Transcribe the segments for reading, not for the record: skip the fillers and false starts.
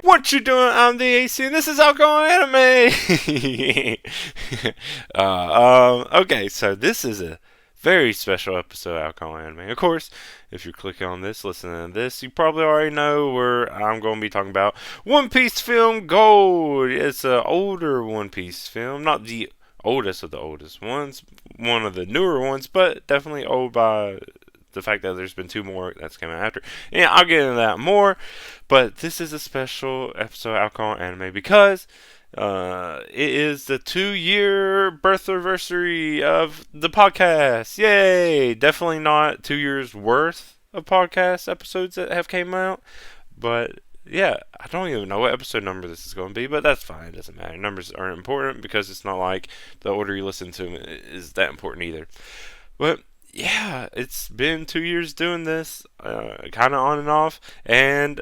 What you doing? I'm the AC, and this is alcoholandanime. Okay, so this is a very special episode of Alcoholandanime. Of course, if you're clicking on this, listening to this, you probably already know where I'm going to be talking about One Piece film Gold. It's an older One Piece film, not the oldest of the oldest ones, one of the newer ones, but definitely old by the fact that there's been two more that's coming after. Yeah, I'll get into that more. But this is a special episode of Alcohol Anime because it is the 2-year birth anniversary of the podcast. Yay! Definitely not 2 years worth of podcast episodes that have came out, but yeah, I don't even know what episode number this is going to be, but that's fine. It doesn't matter. Numbers aren't important because it's not like the order you listen to them is that important either. But yeah, it's been 2 years doing this, kind of on and off, and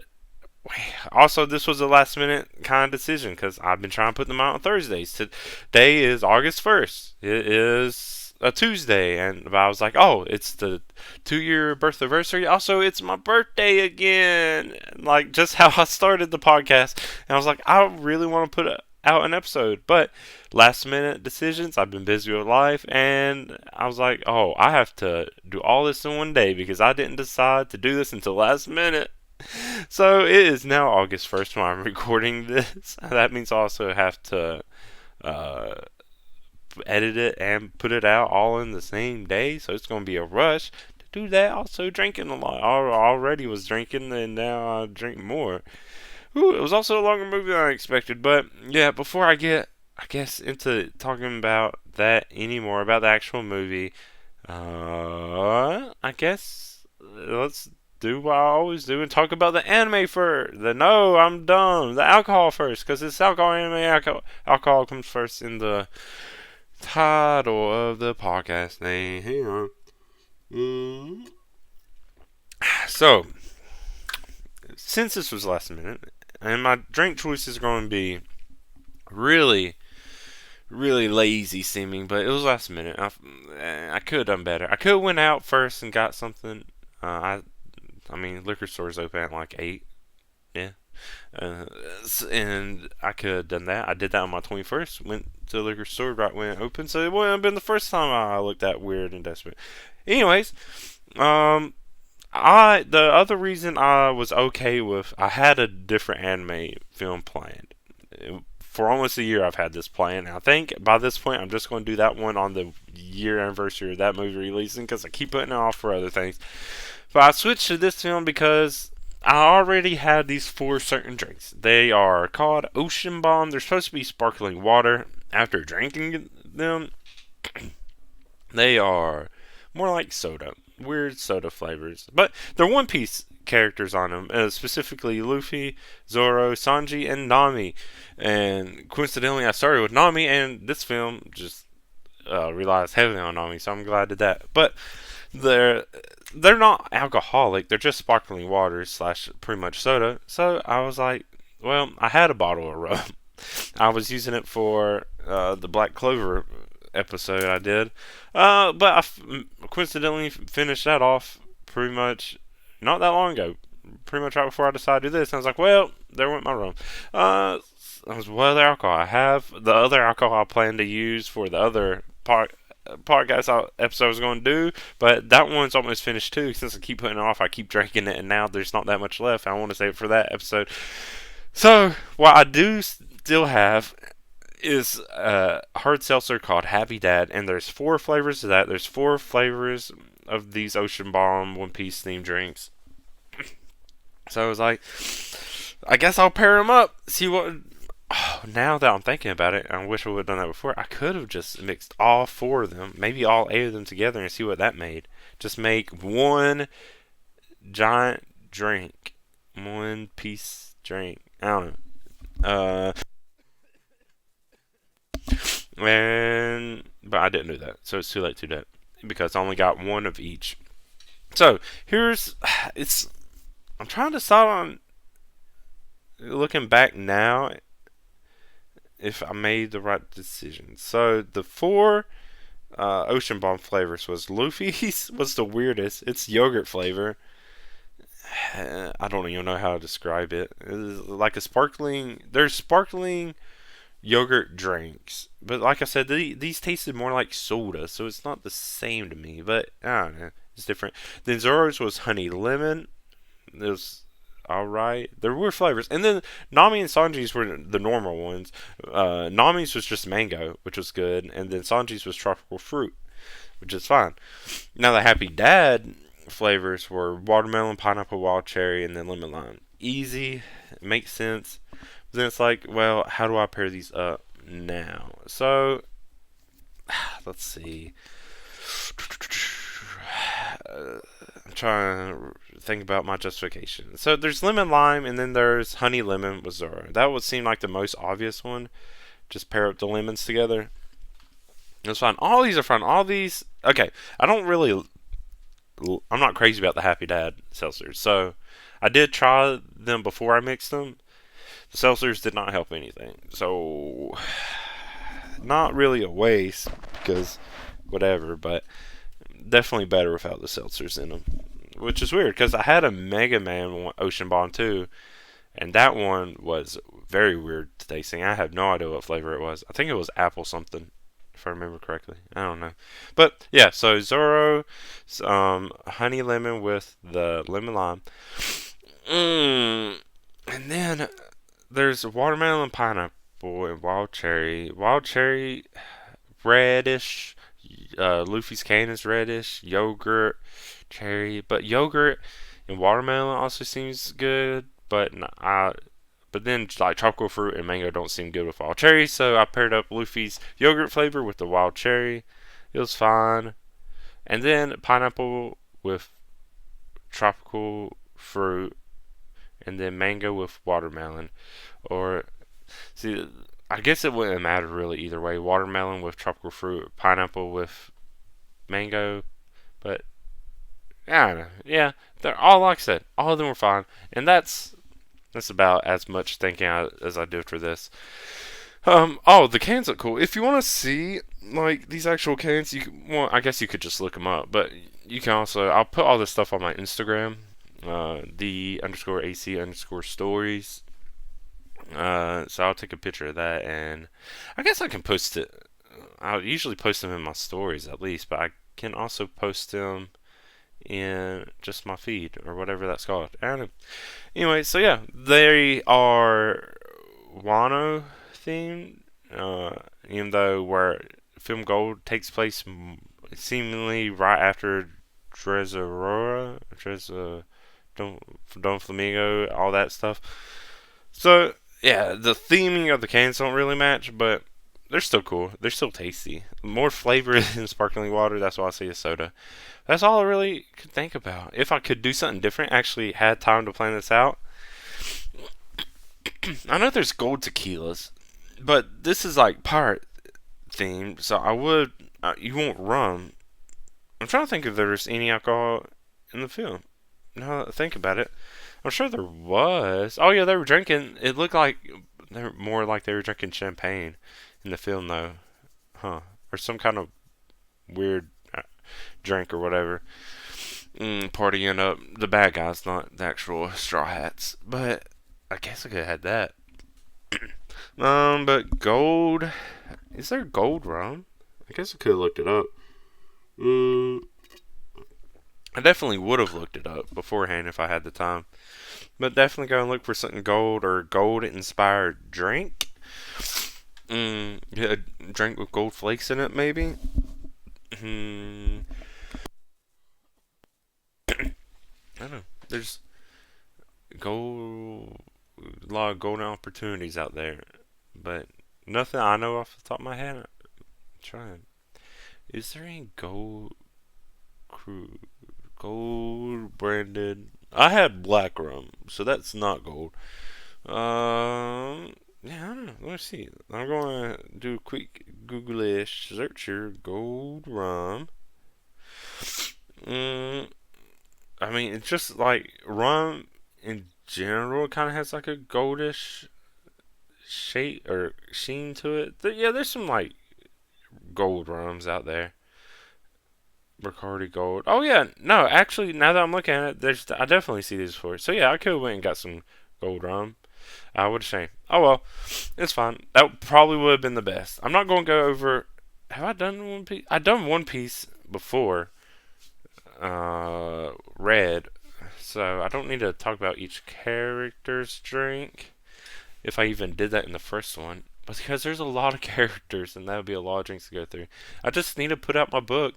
also this was a last minute kind of decision because I've been trying to put them out on Thursdays. Today is August 1st. It is a Tuesday, and I was like, oh, it's the 2-year birth anniversary. Also, it's my birthday again. Like just how I started the podcast, and I was like, I really want to put out an episode, but last minute decisions. I've been busy with life, and I was like, oh, I have to do all this in one day because I didn't decide to do this until last minute. So it is now August 1st when I'm recording this. That means I also have to uh, edit it and put it out all in the same day. So it's going to be a rush to do that. Also, drinking a lot. I already was drinking, and now I drink more. Ooh, it was also a longer movie than I expected. But yeah, before I get, I guess, into talking about that anymore, about the actual movie, I guess let's do what I always do and talk about the anime first. No, I'm dumb. The alcohol first, because it's alcohol anime. Alcohol comes first in the title of the podcast name. Hang on. So, since this was last minute, and my drink choices are going to be really, really lazy seeming, but it was last minute. I could have done better. I could have went out first and got something. I mean, liquor stores open at like 8. Yeah. Uh, and I could have done that. I did that on my 21st. Went to the liquor store right when it opened, so it wouldn't have been the first time I looked that weird and desperate. Anyways, um, the other reason I was okay with I had a different anime film planned. For almost a year, I've had this planned. I think by this point, I'm just going to do that one on the year anniversary of that movie releasing because I keep putting it off for other things. But I switched to this film because I already had these 4 certain drinks. They are called Ocean Bomb. They're supposed to be sparkling water. After drinking them, they are more like soda. Weird soda flavors. But they're One Piece characters on them, specifically Luffy, Zoro, Sanji, and Nami. And coincidentally, I started with Nami, and this film just relies heavily on Nami, so I'm glad I did that. But they're they're not alcoholic. They're just sparkling water slash pretty much soda. So I was like, well, I had a bottle of rum. I was using it for the Black Clover episode I did, but coincidentally finished that off pretty much not that long ago. Pretty much right before I decided to do this, and I was like, well, there went my rum. I was, what other alcohol I have? The other alcohol I plan to use for the other podcast episode I was going to do, but that one's almost finished too. Since I keep putting it off, I keep drinking it, and now there's not that much left. I want to save it for that episode. So, what I do still have is a hard seltzer called Happy Dad, and there's 4 flavors of that. There's 4 flavors of these Ocean Bomb One Piece themed drinks. So I was like, I guess I'll pair them up. See what. Oh, now that I'm thinking about it, I wish I would have done that before. I could have just mixed all 4 of them, maybe all 8 of them together, and see what that made. Just make one giant drink, one piece drink. I don't know. But I didn't do that, so it's too late to do that because I only got one of each. So it's. I'm trying to decide on looking back now if I made the right decision. So the 4 Ocean Bomb flavors was Luffy's was the weirdest. It's yogurt flavor. I don't even know how to describe it. It's like a sparkling. There's sparkling yogurt drinks, but like I said, these tasted more like soda, so it's not the same to me. But I don't know, it's different. Then Zoro's was honey lemon. It was all right. There were flavors, and then Nami and Sanji's were the normal ones. Nami's was just mango, which was good, and then Sanji's was tropical fruit, which is fine. Now the Happy Dad flavors were watermelon, pineapple, wild cherry, and then lemon lime. Easy, makes sense. But then it's like, well, how do I pair these up now? So let's see. I'm trying to think about my justification. So there's lemon lime, and then there's honey lemon with Zoro. That would seem like the most obvious one. Just pair up the lemons together. It's fine. All these are fine. All these. Okay, I don't really. I'm not crazy about the Happy Dad seltzers. So I did try them before I mixed them. The seltzers did not help anything. So not really a waste because whatever, but definitely better without the seltzers in them. Which is weird because I had a Mega Man Ocean Bond too, and that one was very weird tasting. I have no idea what flavor it was. I think it was apple something, if I remember correctly. I don't know. But yeah, so Zoro, honey lemon with the lemon lime. And then there's watermelon, pineapple, and wild cherry. Wild cherry, reddish. Luffy's cane is reddish. Yogurt, cherry, but yogurt and watermelon also seems good. But then like tropical fruit and mango don't seem good with wild cherry, so I paired up Luffy's yogurt flavor with the wild cherry. It was fine, and then pineapple with tropical fruit, and then mango with watermelon. Or see, I guess it wouldn't matter really either way. Watermelon with tropical fruit, pineapple with mango, but I don't know. Yeah, they're all like I said. All of them were fine, and that's about as much thinking as I did for this. Oh, the cans look cool. If you want to see like these actual cans, well, I guess you could just look them up, but you can also. I'll put all this stuff on my Instagram, the underscore ac underscore stories. So I'll take a picture of that, and I guess I can post it. I'll usually post them in my stories at least, but I can also post them in just my feed or whatever that's called. I don't know. Anyway, so yeah, they are Wano themed, even though where Film Gold takes place seemingly right after Don Flamingo, all that stuff. So yeah, the theming of the cans don't really match, but they're still cool. They're still tasty. More flavor than sparkling water. That's why I say a soda. That's all I really could think about. If I could do something different, actually had time to plan this out. I know there's gold tequilas, but this is like pirate themed, so I would. You want rum? I'm trying to think if there's any alcohol in the film. Now that I think about it, I'm sure there was. Oh yeah, they were drinking. It looked like they were more like they were drinking champagne in the film, though, huh? Or some kind of weird drink or whatever. Partying up the bad guys, not the actual straw hats. But I guess I could have had that. But gold. Is there gold rum? I guess I could have looked it up. I definitely would have looked it up beforehand if I had the time. But definitely go and look for something gold or gold inspired drink. Yeah, a drink with gold flakes in it, maybe. I don't know. There's gold, a lot of golden opportunities out there, but nothing I know off the top of my head. I'm trying. Is there any gold branded? I had black rum, so that's not gold. Yeah, I don't know. Let's see. I'm going to do a quick Google-ish search here. Gold rum. I mean, it's just like rum in general kind of has like a goldish shape or sheen to it. Yeah, there's some like gold rums out there. Bacardi Gold. Oh yeah, no, actually, now that I'm looking at it, I definitely see these before. So yeah, I could have went and got some gold rum. What a shame. Oh well, it's fine. That probably would have been the best. I'm not going to go over. Have I done One Piece? I've done One Piece before. Red. So I don't need to talk about each character's drink. If I even did that in the first one. Because there's a lot of characters and that would be a lot of drinks to go through. I just need to put out my book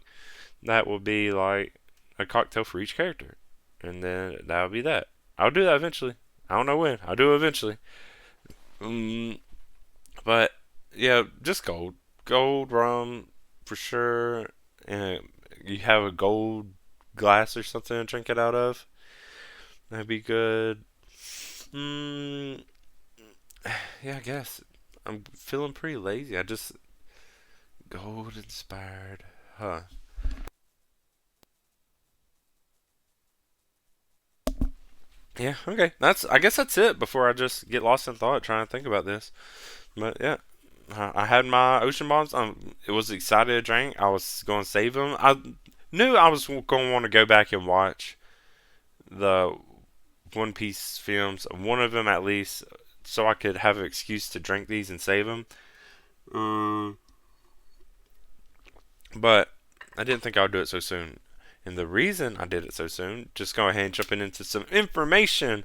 that will be like a cocktail for each character. And then that would be that. I'll do that eventually. I don't know when. I'll do it eventually. Um, but yeah, just gold. Gold rum for sure. And you have a gold glass or something to drink it out of. That'd be good. Mm, yeah, I guess. I'm feeling pretty lazy. I just gold inspired. Huh. Yeah, okay. I guess that's it before I just get lost in thought trying to think about this. But yeah, I had my ocean bombs. It was excited to drink. I was going to save them. I knew I was going to want to go back and watch the One Piece films, one of them at least, so I could have an excuse to drink these and save them. Uh, but I didn't think I would do it so soon. And the reason I did it so soon, just go ahead and jumping into some information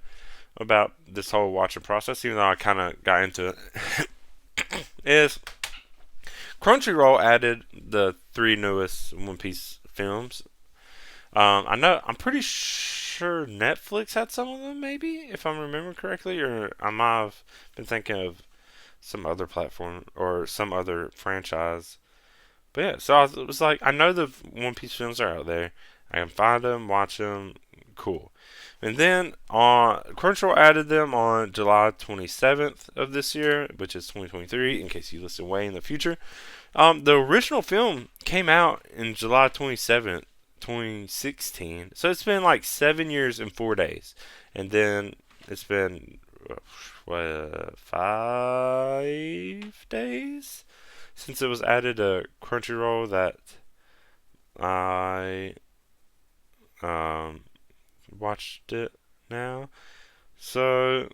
about this whole watching process, even though I kind of got into it, is Crunchyroll added the three newest One Piece films. I'm pretty sure Netflix had some of them, maybe, if I'm remembering correctly, or I might have been thinking of some other platform or some other franchise. But yeah, so it was like, I know the One Piece films are out there. I can find them, watch them, cool. And then Crunchyroll added them on July 27th of this year, which is 2023, in case you listen way in the future. The original film came out in July 27th, 2016. So it's been like 7 years and 4 days. And then it's been, 5 days since it was added to Crunchyroll that I um, watched it now. So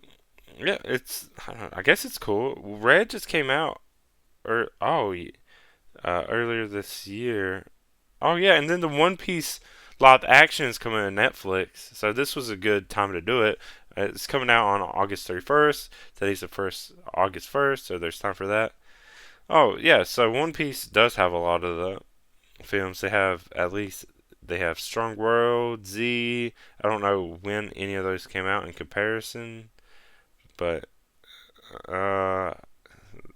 yeah, I don't know, I guess it's cool. Red just came out, earlier this year. Oh yeah, and then the One Piece live action is coming to Netflix, so this was a good time to do it. It's coming out on August 31st. Today's the first August 1st, so there's time for that. Oh yeah, so One Piece does have a lot of the films. They have Strong World, Z. I don't know when any of those came out in comparison, but uh,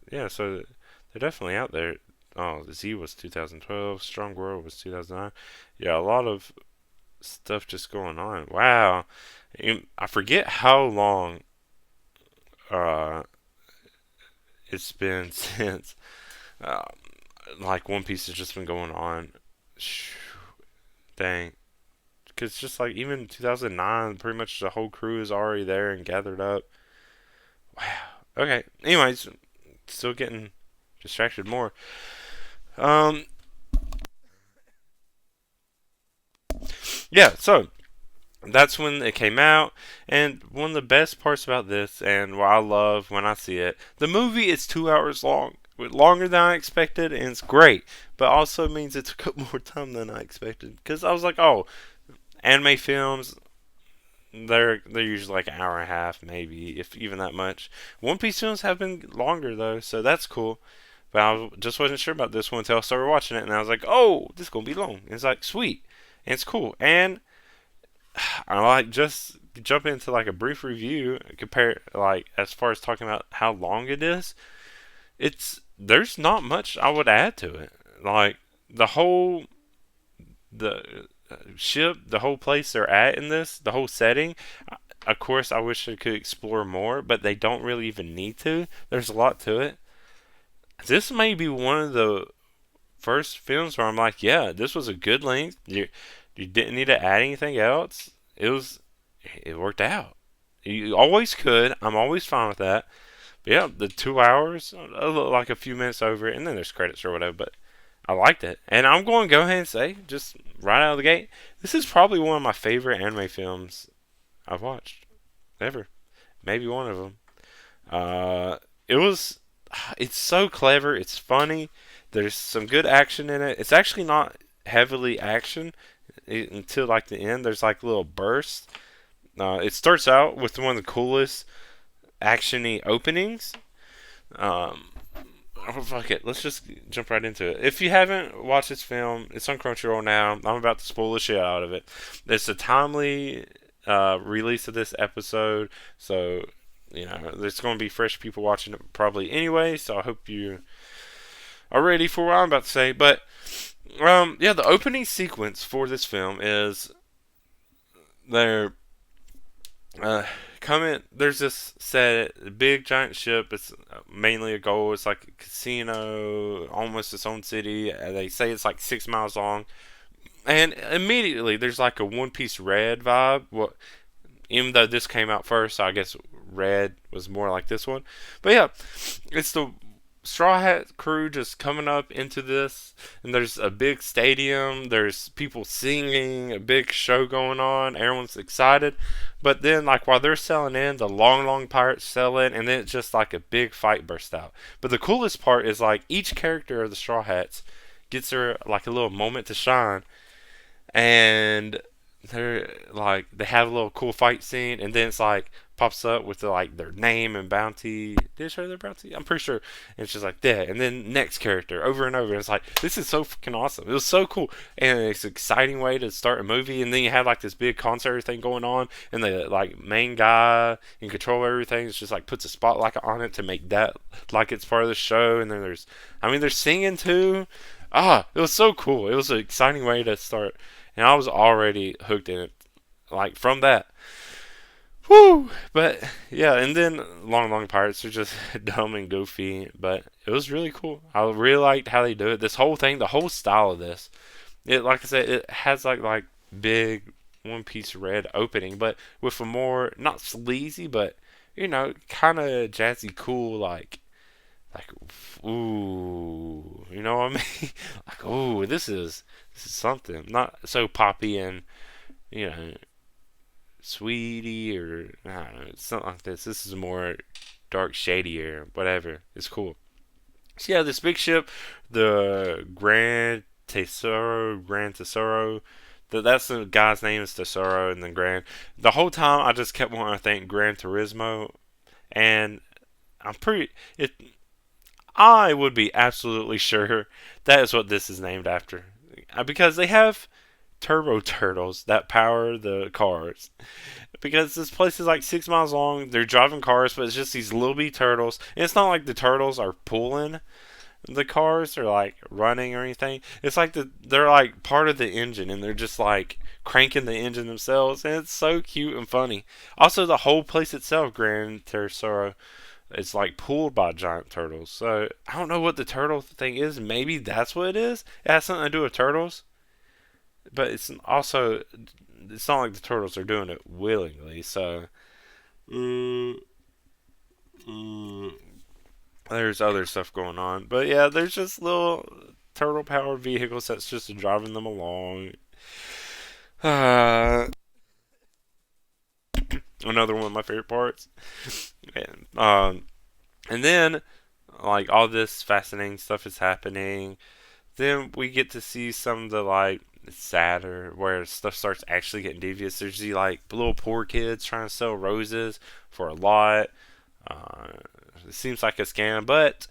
yeah, so they're definitely out there. Oh, Z was 2012, Strong World was 2009. Yeah, a lot of stuff just going on. Wow. I forget how long uh, it's been since uh, like One Piece has just been going on. Dang. Because just like even 2009, pretty much the whole crew is already there and gathered up. Wow. Okay. Anyways, still getting distracted more. Um, yeah, so that's when it came out, and one of the best parts about this, and what I love when I see it, the movie is 2 hours long, longer than I expected, and it's great. But also means it took up more time than I expected, because I was like, oh, anime films, they're usually like an hour and a half, maybe if even that much. One Piece films have been longer though, so that's cool. But just wasn't sure about this one until I started watching it, and I was like, oh, this is gonna be long. And it's like sweet, and it's cool, and I like just jump into like a brief review compare like as far as talking about how long it is. It's there's not much I would add to it. Like the whole the ship, the whole place they're at in this, the whole setting. Of course, I wish they could explore more, but they don't really even need to. There's a lot to it. This may be one of the first films where I'm like, yeah, this was a good length. You didn't need to add anything else. It worked out. You always could. I'm always fine with that. But yeah, the 2 hours, like a few minutes over it, and then there's credits or whatever. But I liked it, and I'm going to go ahead and say, just right out of the gate, this is probably one of my favorite anime films I've watched ever. Maybe one of them. Uh, it was. It's so clever. It's funny. There's some good action in it. It's actually not heavily action until like the end. There's like little bursts. It starts out with one of the coolest actiony openings. Um, oh, fuck it. Let's just jump right into it. If you haven't watched this film, it's on Crunchyroll now. I'm about to spoil the shit out of it. It's a timely release of this episode, so there's going to be fresh people watching it probably anyway. So I hope you are ready for what I'm about to say. But yeah, the opening sequence for this film is they're coming. There's this set, big giant ship. It's mainly a goal. It's like a casino, almost its own city. They say it's like 6 miles long, and immediately there's like a One Piece Red vibe. What, even though this came out first, I guess Red was more like this one. But yeah, it's the Straw Hat crew just coming up into this, and there's a big stadium. There's people singing, a big show going on. Everyone's excited, but then like while they're selling in, the long pirates sell in, and then it's just like a big fight burst out. But the coolest part is like each character of the Straw Hats gets their like a little moment to shine, and they're like they have a little cool fight scene, and then it's like pops up with like their name and bounty. Did it show their bounty? I'm pretty sure. And it's just like that, and then next character over and over. And it's like this is so fucking awesome. It was so cool, and it's an exciting way to start a movie. And then you have like this big concert thing going on, and the like main guy in control of everything is just like puts a spotlight on it to make that like it's part of the show. And then they're singing too. It was so cool. It was an exciting way to start, and I was already hooked in it, like from that. Woo! But yeah, and then Long Pirates are just dumb and goofy, but it was really cool. I really liked how they do it. This whole thing, the whole style of this, it like I said, it has like big One Piece Red opening, but with a more not sleazy, but kind of jazzy, cool, like ooh, you know what I mean? Like ooh, this is something. Not so poppy and you know sweetie or I don't know, something like this. This is more dark, shadier, whatever. It's cool. So yeah, this big ship, the Grand Tesoro. That's the guy's name is Tesoro, and then Grand. The whole time I just kept wanting to think Gran Turismo, and I'm pretty. It. I would be absolutely sure that is what this is named after, because they have turbo turtles that power the cars. Because this place is like 6 miles long. They're driving cars, but it's just these little bitty turtles. And it's not like the turtles are pulling the cars or like running or anything. It's like they're like part of the engine, and they're just like cranking the engine themselves. And it's so cute and funny. Also, the whole place itself, Grand Tercero, it's like pulled by giant turtles. So I don't know what the turtle thing is. Maybe that's what it is. It has something to do with turtles. But it's not like the turtles are doing it willingly. So mm, mm, there's other stuff going on. But yeah, there's just little turtle powered vehicles that's just driving them along. Uh, Another one of my favorite parts. And, and then like all this fascinating stuff is happening. Then we get to see some of the like sadder where stuff starts actually getting devious. There's the like little poor kids trying to sell roses for a lot. Uh, it seems like a scam, but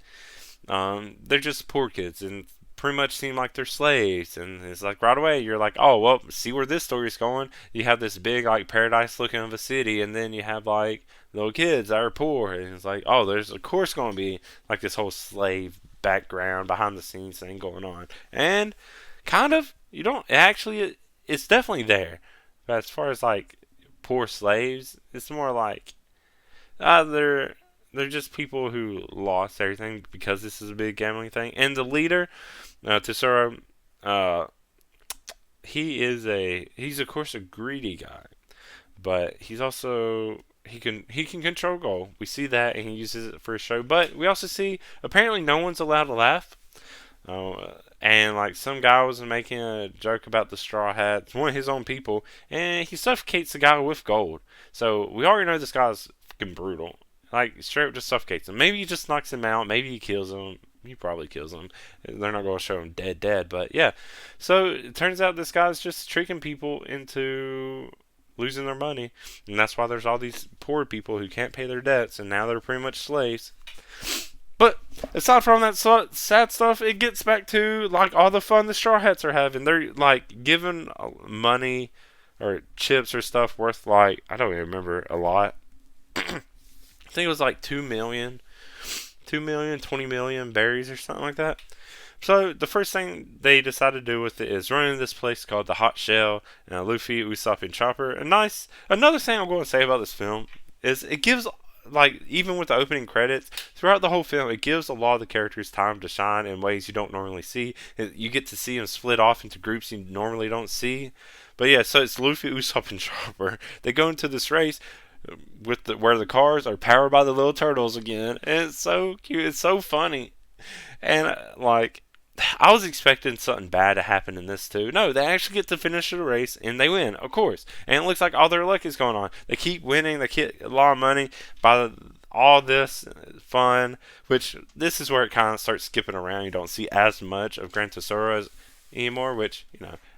they're just poor kids and pretty much seem like they're slaves. And it's like right away you're like, oh well, see where this story's going. You have this big like paradise looking of a city, and then you have like little kids that are poor, and it's like, oh, there's of course going to be like this whole slave background behind the scenes thing going on, and kind of you don't actually it's definitely there, but as far as like poor slaves, it's more like they're just people who lost everything because this is a big gambling thing. And the leader, Tesoro, uh, he's of course a greedy guy, but he's also he can control gold. We see that, and he uses it for a show. But we also see apparently no one's allowed to laugh. And like some guy was making a joke about the straw hats, one of his own people, and he suffocates the guy with gold. So we already know this guy's fucking brutal. Like straight up just suffocates him. Maybe he just knocks him out. Maybe he kills him. He probably kills him. They're not going to show him dead, but yeah. So it turns out this guy's just tricking people into losing their money, and that's why there's all these poor people who can't pay their debts, and now they're pretty much slaves. But aside from that sad stuff, it gets back to like all the fun the Straw Hats are having. They're like giving money or chips or stuff worth like I don't even remember a lot. I think it was like 2 million, 2 million, 20 million berries or something like that. So the first thing they decided to do with it is run into this place called the Hot Shell, and Luffy, Usopp, and Chopper. Another thing I'm going to say about this film is it gives, like, even with the opening credits, throughout the whole film, it gives a lot of the characters time to shine in ways you don't normally see. You get to see them split off into groups you normally don't see. But yeah, so it's Luffy, Usopp, and Chopper. They go into this race where the cars are powered by the little turtles again, and it's so cute. It's so funny, and like I was expecting something bad to happen in this too. No, they actually get to finish the race and they win, of course. And it looks like all their luck is going on. They keep winning. They get a lot of money by all this fun. Which this is where it kind of starts skipping around. You don't see as much of Gran Tesoro anymore, which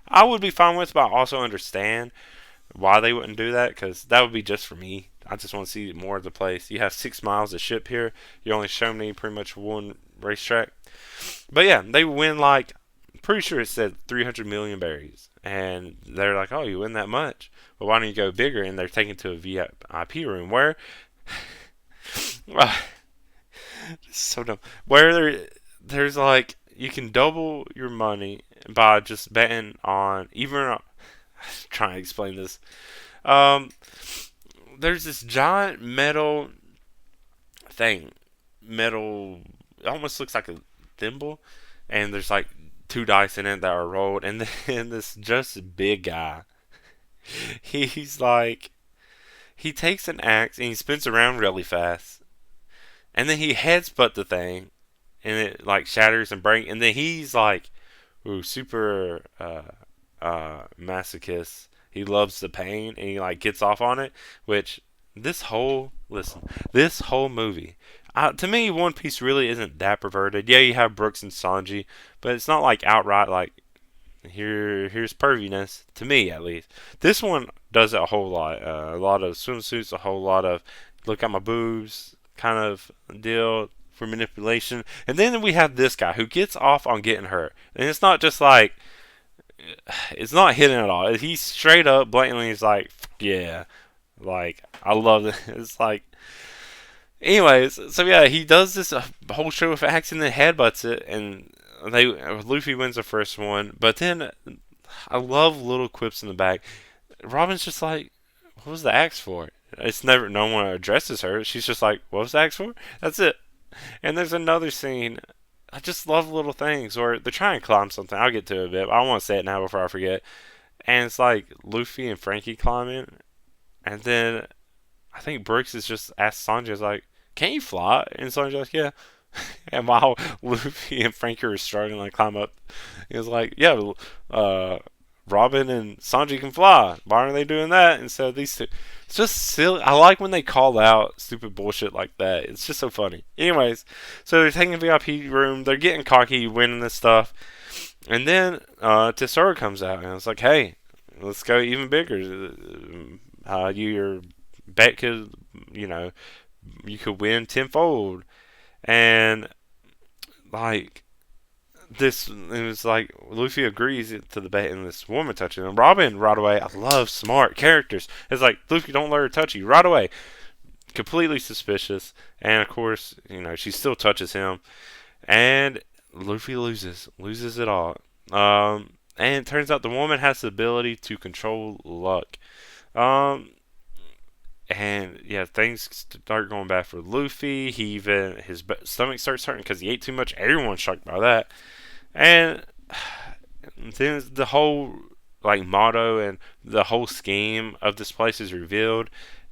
I would be fine with, but I also understand why they wouldn't do that because that would be just for me. I just want to see more of the place. You have 6 miles of ship here. You only show me pretty much one racetrack. But yeah, they win like, pretty sure it said 300 million berries. And they're like, oh, you win that much? Well, why don't you go bigger? And they're taken to a VIP room where, well, so dumb. Where there's like, you can double your money by just betting on, trying to explain this. There's this giant metal thing. It almost looks like a thimble, and there's like two dice in it that are rolled, and then this just big guy, he's like, he takes an axe and he spins around really fast, and then he headsbutt the thing, and it like shatters and breaks, and then he's like, ooh, super masochist. He loves the pain, and he like gets off on it, which this whole movie, to me, One Piece really isn't that perverted. Yeah, you have Brooks and Sanji, but it's not like outright like here's perviness, to me at least. This one does it a whole lot. A lot of swimsuits, a whole lot of look at my boobs kind of deal for manipulation. And then we have this guy who gets off on getting hurt, and it's not just like it's not hidden at all. He's straight up blatantly is like, yeah, like I love it. It's like, anyways, so yeah, he does this whole show of axe and then headbutts it, and Luffy wins the first one. But then I love little quips in the back. Robin's just like, what was the axe for? It's never, no one addresses her. She's just like, what was the axe for? That's it. And there's another scene. I just love little things where they're trying to climb something. I'll get to it a bit, but I want to say it now before I forget. And it's like Luffy and Frankie climbing, and then I think Brooks is just asked Sanji, is like, can you fly? And Sanji's like, yeah. And while Luffy and Frankie are struggling to climb up, he was like, yeah, Robin and Sanji can fly. Why aren't they doing that instead of these two? It's just silly. I like when they call out stupid bullshit like that. It's just so funny. Anyways, so they're taking a VIP room. They're getting cocky, winning this stuff. And then Tesoro comes out, and it's like, hey, let's go even bigger. Your bet could, you could win tenfold. And like this, it was like Luffy agrees to the bet, and this woman touches him. Robin right away. I love smart characters. It's like, Luffy, don't let her touch you right away. Completely suspicious, and of course, she still touches him, and Luffy loses it all. And it turns out the woman has the ability to control luck. And yeah, things start going bad for Luffy. His stomach starts hurting because he ate too much. Everyone's shocked by that. And then the whole motto and the whole scheme of this place is revealed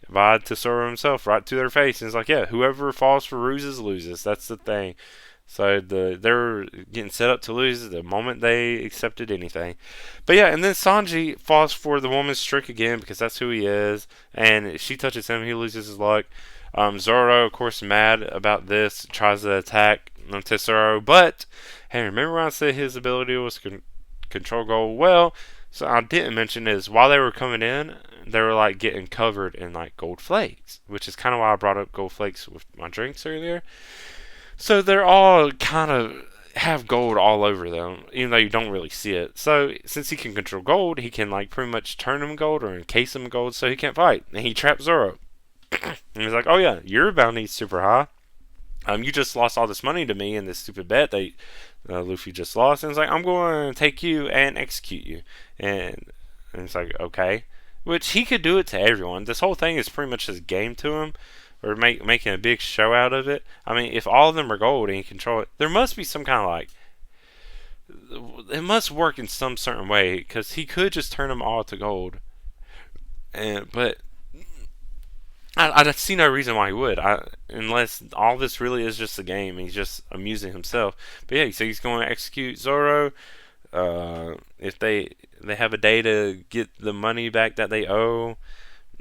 by Tesoro himself, right to their face. And it's like, yeah, whoever falls for ruses loses. That's the thing. So they were getting set up to lose the moment they accepted anything. But yeah, and then Sanji falls for the woman's trick again because that's who he is, and if she touches him, he loses his luck. Zoro, of course, mad about this, tries to attack Tesoro, but hey, remember when I said his ability was control gold? Well, so I didn't mention is while they were coming in, they were like getting covered in like gold flakes, which is kind of why I brought up gold flakes with my drinks earlier. So they're all kind of have gold all over them, even though you don't really see it. So since he can control gold, he can like pretty much turn them gold or encase them gold, so he can't fight. And he traps Zoro. And he's like, "Oh yeah, your bounty's super high. You just lost all this money to me in this stupid bet that Luffy just lost." And it's like, "I'm going to take you and execute you." And, and it's like, okay, which he could do it to everyone. This whole thing is pretty much his game to him, or making a big show out of it. I mean, if all of them are gold and you control it, there must be some kind of like, it must work in some certain way because he could just turn them all to gold. But I see no reason why he would, unless all this really is just a game. He's just amusing himself. But yeah, so he's going to execute Zoro. If they have a day to get the money back that they owe,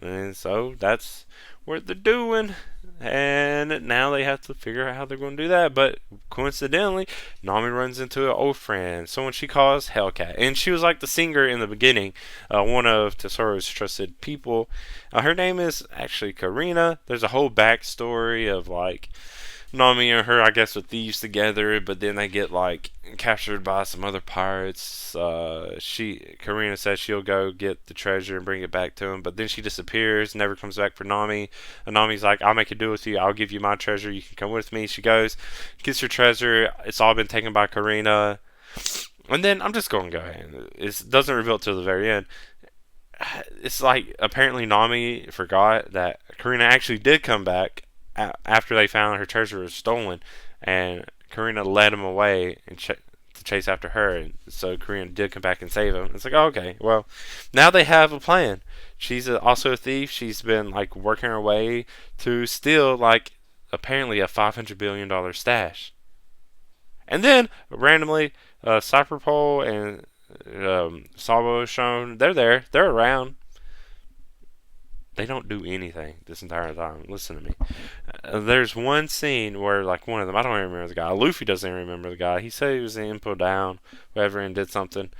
and so that's what they're doing. And now they have to figure out how they're going to do that. But coincidentally, Nami runs into an old friend, someone she calls Hellcat. And she was like the singer in the beginning, one of Tesoro's trusted people. Her name is actually Karina. There's a whole backstory of like Nami and her, I guess, were thieves together, but then they get like captured by some other pirates. Karina says she'll go get the treasure and bring it back to him, but then she disappears, never comes back for Nami. And Nami's like, "I'll make a deal with you. I'll give you my treasure. You can come with me." She goes, gets her treasure. It's all been taken by Karina. And then I'm just going to go ahead. It doesn't reveal it till the very end. It's like apparently Nami forgot that Karina actually did come back after they found her treasure was stolen, and Karina led him away and to chase after her, and so Karina did come back and save him. It's like, oh, okay, well, now they have a plan. She's also a thief. She's been like working her way to steal like apparently a $500 billion stash, and then randomly, Cyberpole and Sabo shown. They're there. They're around. They don't do anything this entire time. Listen to me. There's one scene where, like, one of them, I don't even remember the guy. Luffy doesn't even remember the guy. He said he was in Impo Down, whatever, and did something.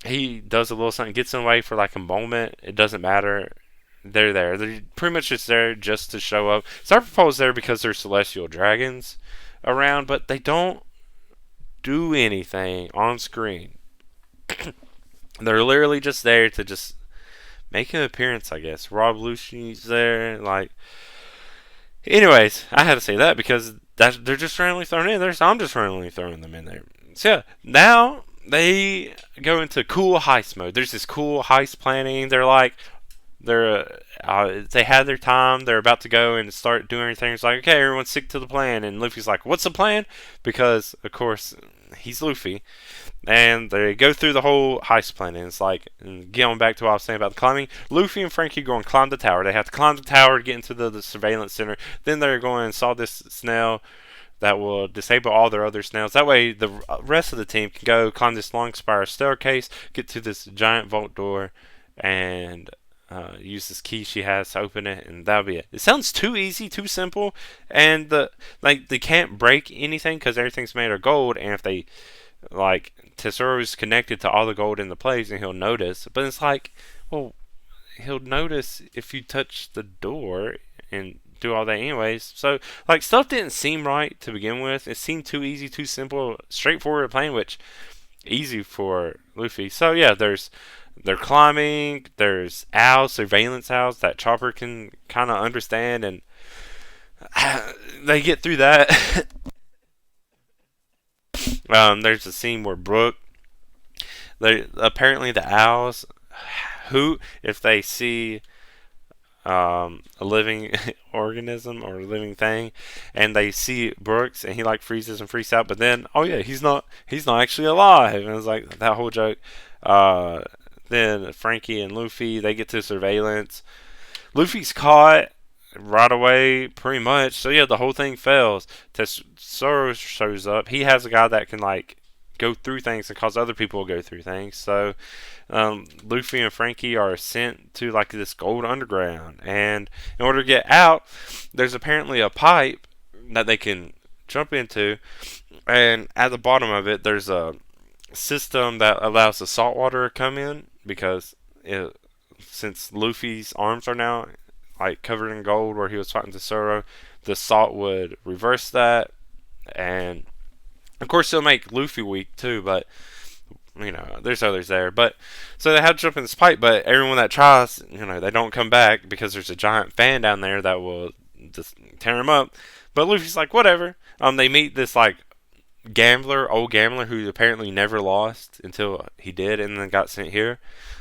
He does a little something, gets in the way for, like, a moment. It doesn't matter. They're there. They're pretty much just there just to show up. Cyberpole's there because there's celestial dragons around, but they don't do anything on screen. They're literally just there to just make an appearance, I guess. Rob Lucci's there, like. Anyways, I had to say that because they're just randomly thrown in there, so I'm just randomly throwing them in there. So yeah, now they go into cool heist mode. There's this cool heist planning. They had their time. They're about to go and start doing everything. It's like, okay, everyone stick to the plan. And Luffy's like, what's the plan? Because of course he's Luffy. And they go through the whole heist plan, and it's like, and going back to what I was saying about the climbing, Luffy and Frankie go and climb the tower. They have to climb the tower to get into the surveillance center. Then they're going and saw this snail that will disable all their other snails. That way, the rest of the team can go climb this long spiral staircase, get to this giant vault door, and use this key she has to open it, and that'll be it. It sounds too easy, too simple, and they can't break anything because everything's made of gold. And if they like Tesoro's connected to all the gold in the place, and he'll notice. But it's like, well, he'll notice if you touch the door and do all that anyways. So like stuff didn't seem right to begin with. It seemed too easy, too simple, straightforward plan, which easy for Luffy. So yeah, they're climbing. There's owls, surveillance owls that Chopper can kind of understand, and they get through that. There's a scene where Brook, apparently the owls, who if they see a living organism or a living thing, and they see Brooks, and he like freezes and freaks out. But then, oh yeah, he's not actually alive, and it's like that whole joke. Then Frankie and Luffy, they get to surveillance. Luffy's caught right away, pretty much. So yeah, the whole thing fails. Tesoro shows up. He has a guy that can like go through things and cause other people to go through things. So Luffy and Frankie are sent to like this gold underground, and in order to get out, there's apparently a pipe that they can jump into, and at the bottom of it, there's a system that allows the salt water to come in because since Luffy's arms are now like covered in gold where he was fighting Tesoro, the salt would reverse that, and of course it'll make Luffy weak too, but there's others there. But so they have to jump in this pipe, but everyone that tries, they don't come back because there's a giant fan down there that will just tear them up. But Luffy's like, whatever. They meet this like old gambler who apparently never lost until he did, and then got sent here.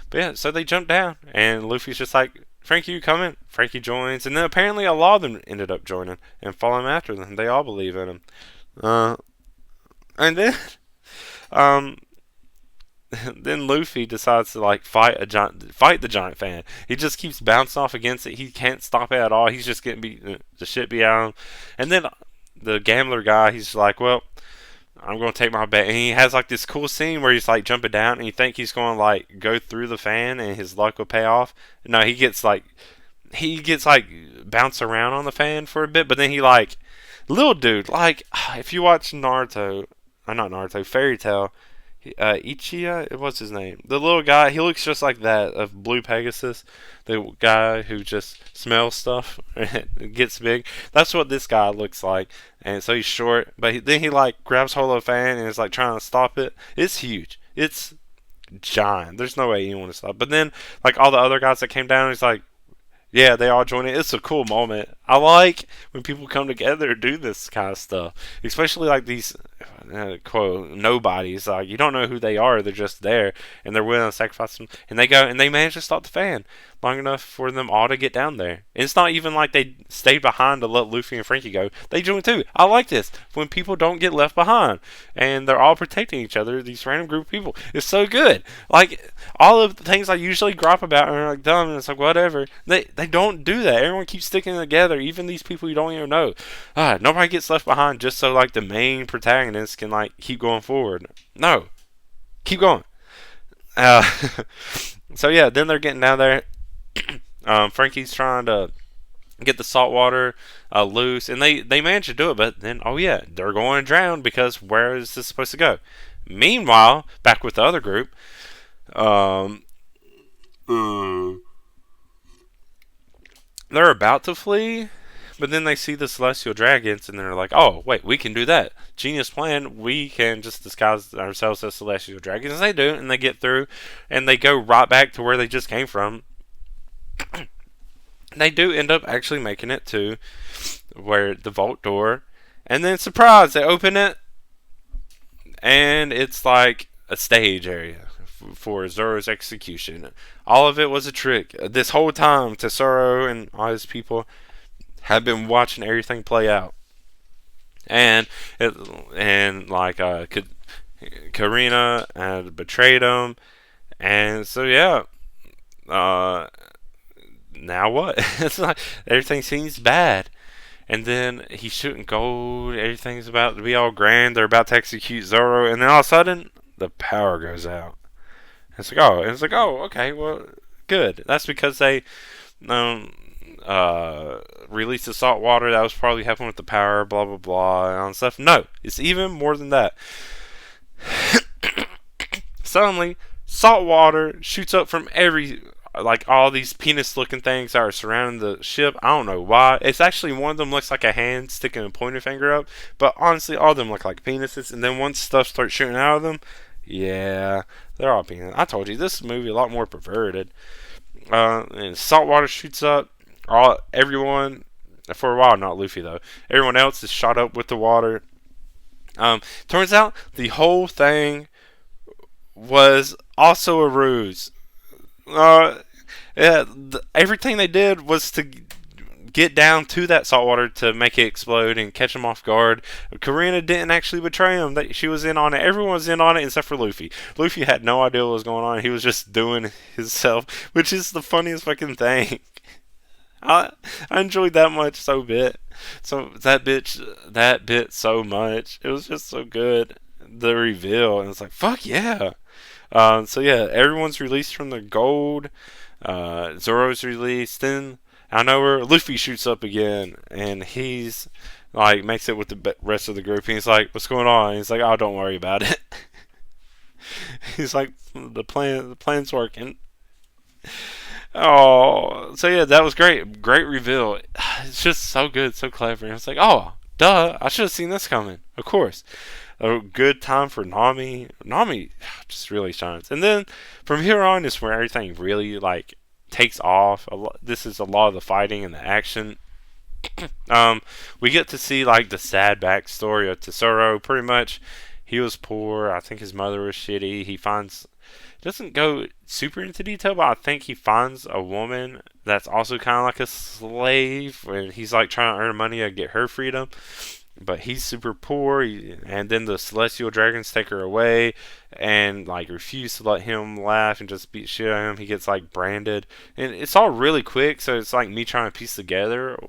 But yeah, so they jump down, and Luffy's just like, Frankie, you coming? Frankie joins, and then apparently a lot of them ended up joining and following after them. They all believe in him. And then, um, then Luffy decides to like fight the giant fan. He just keeps bouncing off against it. He can't stop it at all. He's just getting the shit beat out of him. And then the gambler guy, he's like, well, I'm gonna take my bet. And he has like this cool scene where he's like jumping down, and you think he's gonna like go through the fan and his luck will pay off. No, he gets like bounce around on the fan for a bit, but then he like little dude, like if you watch Naruto, not Naruto, Fairy Tail. Ichiya, what's his name? The little guy, he looks just like that of Blue Pegasus, the guy who just smells stuff and gets big. That's what this guy looks like, and so he's short, but then he like grabs hold of a fan and is like trying to stop it. It's huge. It's giant. There's no way anyone to stop. But then like all the other guys that came down, he's like, yeah, they all join it. It's a cool moment. I like when people come together to do this kind of stuff, especially like these quote nobodies. Like you don't know who they are; they're just there, and they're willing to sacrifice them. And they go and they manage to stop the fan long enough for them all to get down there. And it's not even like they stayed behind to let Luffy and Frankie go. They joined too. I like this when people don't get left behind and they're all protecting each other. These random group of people. It's so good. Like all of the things I usually gripe about are like dumb, and it's like whatever. They don't do that. Everyone keeps sticking together. Even these people you don't even know. Nobody gets left behind just so like the main protagonist can like keep going forward. No, keep going. So yeah, then they're getting down there. Frankie's trying to get the salt water loose, and they manage to do it. But then, oh yeah, they're going to drown because where is this supposed to go? Meanwhile, back with the other group, they're about to flee, but then they see the celestial dragons, and they're like, "Oh, wait, we can do that! Genius plan! We can just disguise ourselves as celestial dragons." And they do, and they get through, and they go right back to where they just came from. They do end up actually making it to where the vault door, and then surprise, they open it, and it's like a stage area for Zoro's execution. All of it was a trick. This whole time, Tesoro and all his people have been watching everything play out, and Karina had betrayed him, and so yeah. Now what? It's like everything seems bad, and then he's shooting gold. Everything's about to be all grand. They're about to execute Zoro, and then all of a sudden the power goes out. It's like okay, well, good. That's because they released the salt water that was probably helping with the power. Blah blah blah and all that stuff. No, it's even more than that. Suddenly, salt water shoots up from all these penis-looking things that are surrounding the ship. I don't know why. It's actually one of them looks like a hand sticking a pointer finger up, but honestly, all of them look like penises. And then once stuff starts shooting out of them, yeah, they're all penis. I told you this movie a lot more perverted. And salt water shoots up. Everyone, for a while, not Luffy though. Everyone else is shot up with the water. Turns out the whole thing was also a ruse. Everything they did was to get down to that salt water to make it explode and catch them off guard. Karina didn't actually betray him. She was in on it. Everyone was in on it except for Luffy. Luffy had no idea what was going on. He was just doing himself, which is the funniest fucking thing. I I enjoyed that much so that bit so much. It was just so good. The reveal, and it's like fuck yeah. So yeah, everyone's released from the gold. Zoro's released. Then I know where Luffy shoots up again, and he's like makes it with the rest of the group. And he's like, "What's going on?" And he's like, "Oh, don't worry about it." He's like, the plan's working." Oh, so yeah, that was great. Great reveal. It's just so good, so clever. And it's like, oh, duh, I should have seen this coming. Of course. A good time for Nami. Nami just really shines. And then from here on is where everything really like takes off. This is a lot of the fighting and the action. We get to see like the sad backstory of Tesoro. Pretty much, he was poor. I think his mother was shitty. He finds doesn't go super into detail, but I think he finds a woman that's also kind of like a slave, and he's like trying to earn money to get her freedom. But he's super poor, and then the celestial dragons take her away, and like refuse to let him laugh and just beat shit out of him. He gets like branded, and it's all really quick. So it's like me trying to piece together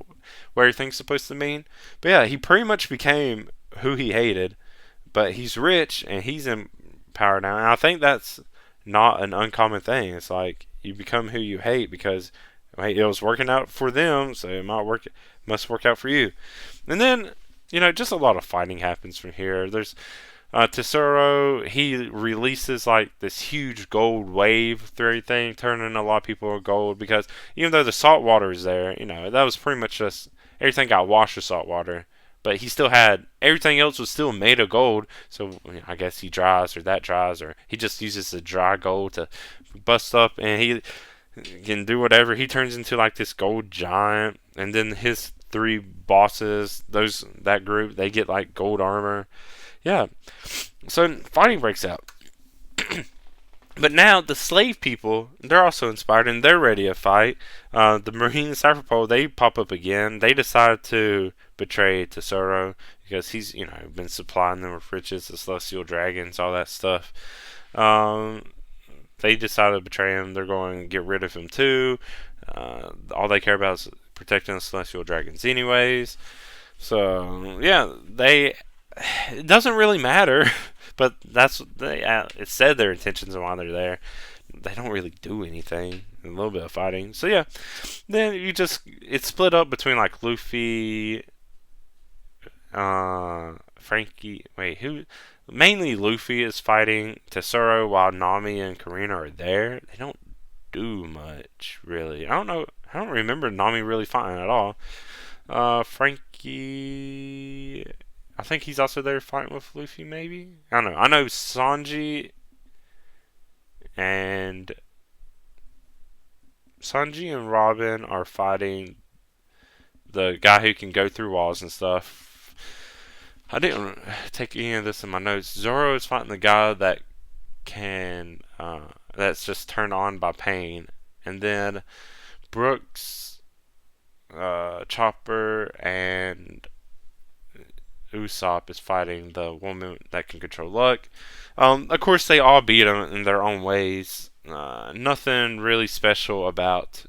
what everything's supposed to mean. But yeah, he pretty much became who he hated, but he's rich and he's in power now. And I think that's not an uncommon thing. It's like you become who you hate because it was working out for them, so must work out for you. And then just a lot of fighting happens from here. There's Tesoro. He releases like this huge gold wave through everything, turning a lot of people to gold because even though the salt water is there, that was pretty much just everything got washed with salt water. But he still had everything else was still made of gold. So I guess he dries or that dries or he just uses the dry gold to bust up and he can do whatever. He turns into like this gold giant, and then his three bosses, that group, they get like gold armor. Yeah. So fighting breaks out. But now the slave people, they're also inspired and they're ready to fight. The Marine and Cypher Pole, they pop up again. They decide to betray Tesoro because he's, been supplying them with riches, the celestial dragons, all that stuff. They decide to betray him. They're going to get rid of him too. All they care about is protecting the celestial dragons anyways. So, yeah, it doesn't really matter. But it said their intentions and why they're there. They don't really do anything. A little bit of fighting. So yeah, then it's split up between like Luffy, Frankie. Wait, who? Mainly Luffy is fighting Tesoro while Nami and Karina are there. They don't do much really. I don't know. I don't remember Nami really fighting at all. Frankie. I think he's also there fighting with Luffy, maybe? I don't know. I know and Robin are fighting the guy who can go through walls and stuff. I didn't take any of this in my notes. Zoro is fighting the guy that can, that's just turned on by pain. And then Brooks, Chopper, and Usopp is fighting the woman that can control luck. Of course, they all beat him in their own ways. Nothing really special about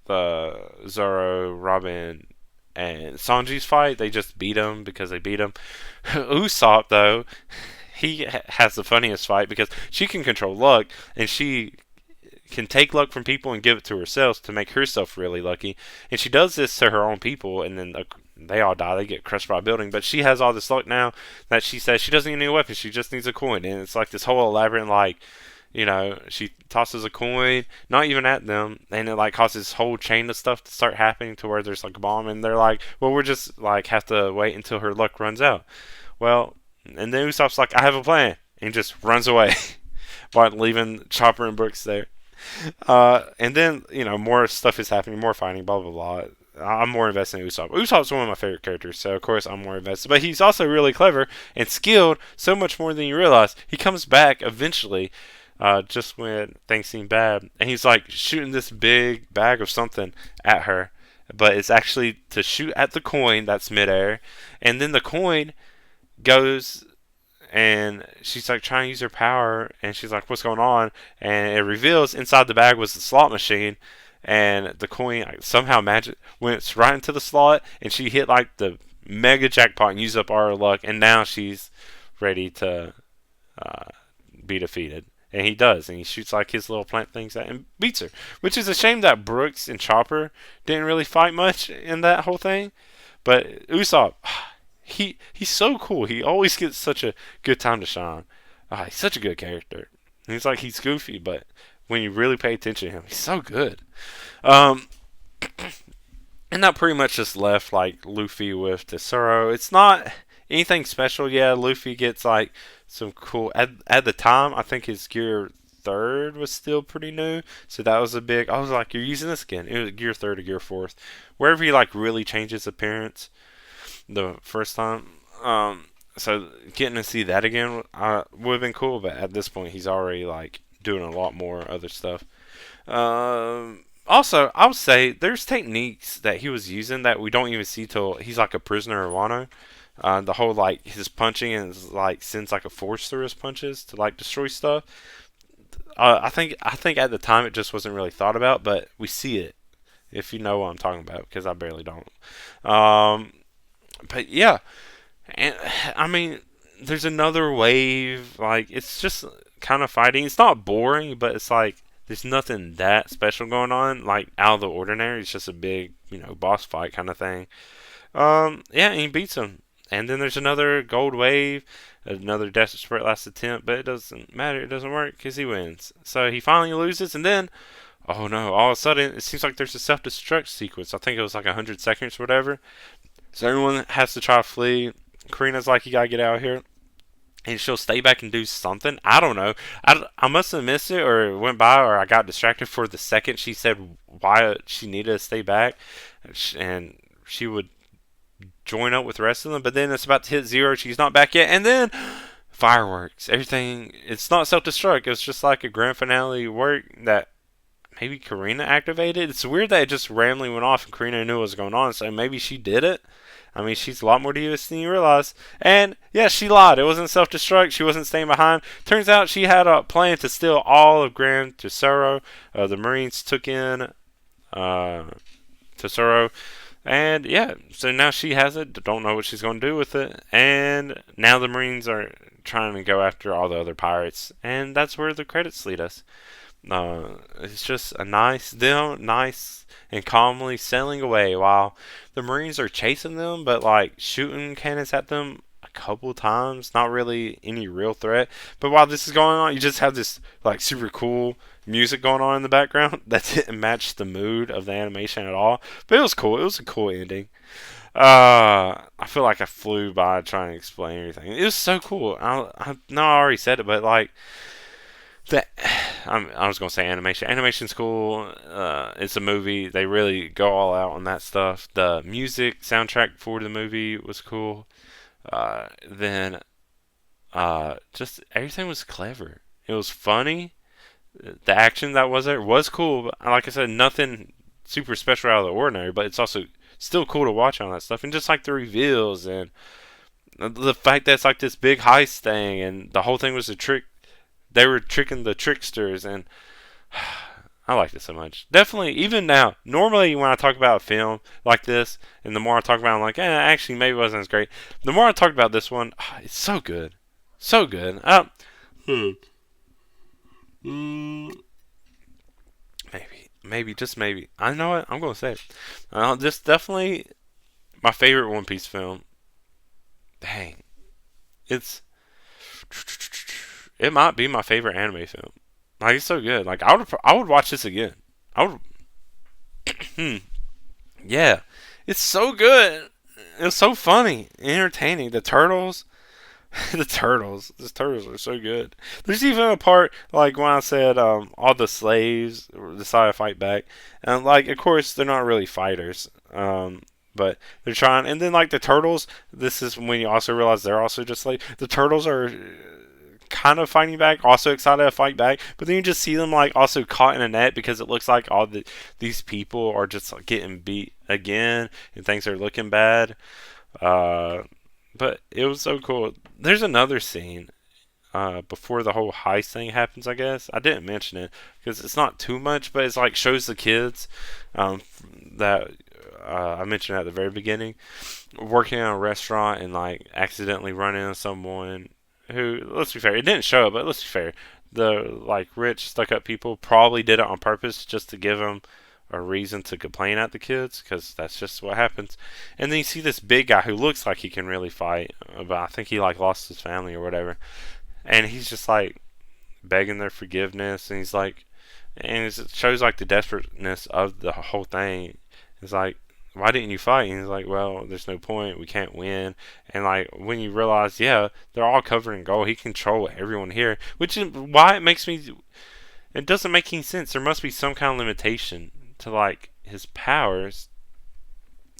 the Zoro, Robin, and Sanji's fight. They just beat him because they beat him. Usopp, though, he has the funniest fight because she can control luck, and she can take luck from people and give it to herself to make herself really lucky. And she does this to her own people, and then they all die. They get crushed by a building. But she has all this luck now that she says she doesn't need a weapon. She just needs a coin. And it's like this whole elaborate, like, she tosses a coin, not even at them, and it like causes this whole chain of stuff to start happening to where there's like a bomb, and they're like, well, we're just like have to wait until her luck runs out. Well, and then Usopp's like, I have a plan, and just runs away while leaving Chopper and Brooks there. And then, more stuff is happening, more fighting, blah, blah, blah. I'm more invested in Usopp. Usopp's one of my favorite characters, so of course I'm more invested. But he's also really clever and skilled, so much more than you realize. He comes back eventually, just when things seem bad, and he's like shooting this big bag of something at her, but it's actually to shoot at the coin that's midair, and then the coin goes, and she's like trying to use her power, and she's like, what's going on? And it reveals inside the bag was the slot machine, and the coin somehow magic went right into the slot, and she hit like the mega jackpot and used up all her luck, and now she's ready to uh, be defeated. And he does, and he shoots like his little plant things at and beats her. Which is a shame that Brooks and Chopper didn't really fight much in that whole thing. But Usopp, he's so cool. He always gets such a good time to shine. He's such a good character. He's like he's goofy, but when you really pay attention to him, he's so good. Um, and that pretty much just left like Luffy with Tesoro. It's not anything special. Yeah, Luffy gets like some cool. At the time, I think his gear third was still pretty new, so that was a big. I was like, you're using this again. It was gear third or gear fourth, wherever he like really changed his appearance the first time. So getting to see that again would have been cool, but at this point, he's already like doing a lot more other stuff. Also, I would say there's techniques that he was using that we don't even see till he's like a prisoner of Wano. The whole like his punching and his, like sends like a force through his punches to like destroy stuff. I think at the time it just wasn't really thought about, but we see it if you know what I'm talking about because I barely don't. Um, but yeah, and I mean, there's another wave. Like it's just kind of fighting. It's not boring, but it's like there's nothing that special going on. Like out of the ordinary. It's just a big, boss fight kind of thing. Yeah, and he beats him. And then there's another gold wave, another desperate last attempt, but it doesn't matter. It doesn't work because he wins. So he finally loses, and then, oh no! All of a sudden, it seems like there's a self-destruct sequence. I think it was like 100 seconds or whatever. So everyone has to try to flee. Karina's like, you gotta get out of here. And she'll stay back and do something. I don't know. I must have missed it or it went by or I got distracted for the second she said why she needed to stay back. And she would join up with the rest of them. But then it's about to hit zero. She's not back yet. And then fireworks. Everything. It's not self-destruct. It's just like a grand finale work that maybe Karina activated. It's weird that it just randomly went off and Karina knew what was going on. So maybe she did it. I mean, she's a lot more devious than you realize. And, yeah, she lied. It wasn't self-destruct. She wasn't staying behind. Turns out she had a plan to steal all of Grand Tesoro. The Marines took in Tesoro. And, yeah, so now she has it. Don't know what she's going to do with it. And now the Marines are trying to go after all the other pirates. And that's where the credits lead us. It's just a nice and calmly sailing away while the Marines are chasing them, but like shooting cannons at them a couple times. Not really any real threat. But while this is going on, you just have this like super cool music going on in the background that didn't match the mood of the animation at all. But it was cool. It was a cool ending. I feel like I flew by trying to explain everything. It was so cool. I know I already said it, but like that I was gonna say animation. Animation's cool. It's a movie. They really go all out on that stuff. The music soundtrack for the movie was cool. Then just everything was clever. It was funny. The action that was there was cool. But like I said, nothing super special out of the ordinary. But it's also still cool to watch on that stuff. And just like the reveals and the fact that it's like this big heist thing, and the whole thing was a trick. They were tricking the tricksters, and I liked it so much. Definitely, even now, normally when I talk about a film like this, and the more I talk about it, I'm like, actually, maybe it wasn't as great. The more I talk about this one, it's so good. So good. Maybe, just maybe. I know what, I'm going to say it. Just definitely my favorite One Piece film. Dang. It might be my favorite anime film. Like it's so good. Like I would watch this again. I would. Yeah, it's so good. It's so funny, entertaining. The turtles, the turtles are so good. There's even a part like when I said all the slaves decide to fight back, and like of course they're not really fighters. But they're trying, and then like the turtles. This is when you also realize they're also just like the turtles are kind of fighting back, also excited to fight back, but then you just see them like also caught in a net because it looks like these people are just like, getting beat again and things are looking bad. But it was so cool. There's another scene before the whole heist thing happens. I guess I didn't mention it because it's not too much, but it's like shows the kids um, that I mentioned at the very beginning working in a restaurant and like accidentally running into someone who, let's be fair, it didn't show it, but let's be fair, the like rich stuck up people probably did it on purpose just to give them a reason to complain at the kids because that's just what happens. And then you see this big guy who looks like he can really fight, but I think he like lost his family or whatever, and he's just like begging their forgiveness, and he's like, and it shows like the desperateness of the whole thing. It's like, why didn't you fight? And he's like, well, there's no point. We can't win. And like when you realize, yeah, they're all covered in gold. He control everyone here, which is why it makes me. It doesn't make any sense. There must be some kind of limitation to like his powers.